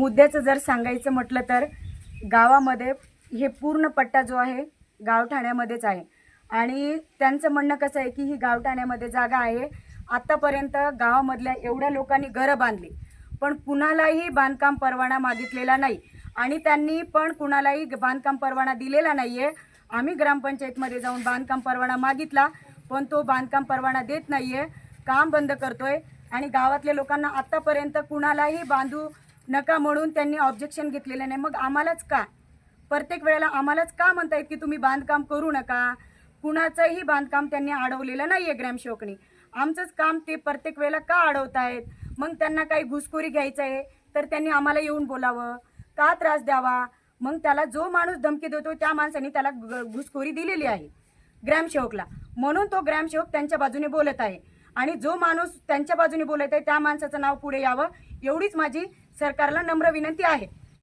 मुद्द्याचं जर सांगायचं म्हटलं तर गावामध्ये हे पूर्ण पट्टा जो आहे गावठाण्यामध्येच आहे आणि त्यांचं म्हणणं कसं आहे की ही गावठाण्यामध्ये जागा आहे. आत्तापर्यंत गावामधल्या एवढ्या लोकांनी घरं बांधली पण कुणालाही बांधकाम परवाना मागितलेला नाही आणि त्यांनी पण कुणालाही बांधकाम परवाना दिलेला नाही आहे. आम्ही ग्रामपंचायतमध्ये जाऊन बांधकाम परवाना मागितला पण तो बांधकाम परवाना देत नाही आहे, काम बंद करतोय आणि गावातल्या लोकांना आत्तापर्यंत कुणालाही बांधू नका म्हणून त्यांनी ऑब्जेक्शन घेतलेलं नाही. मग आम्हालाच का प्रत्येक वेळेला आम्हालाच का म्हणतायत की तुम्ही बांधकाम करू नका? कुणाचंही बांधकाम त्यांनी अडवलेलं नाही आहे ग्रामसेवकनी. आमचंच काम ते प्रत्येक वेळेला का अडवतायत? मग त्यांना काही घुसखोरी घ्यायचं आहे तर त्यांनी आम्हाला येऊन बोलावं, का त्रास द्यावा? मग त्याला जो माणूस धमकी देतो त्या माणसाने त्याला घुसखोरी दिलेली आहे ग्रामसेवकला, म्हणून तो ग्रामसेवक त्यांच्या बाजूने बोलत आहे आणि जो माणूस त्यांच्या बाजूने बोलत आहे त्या माणसाचं नाव पुढे यावं एवढीच माझी सरकारला नम्र विनंती आहे.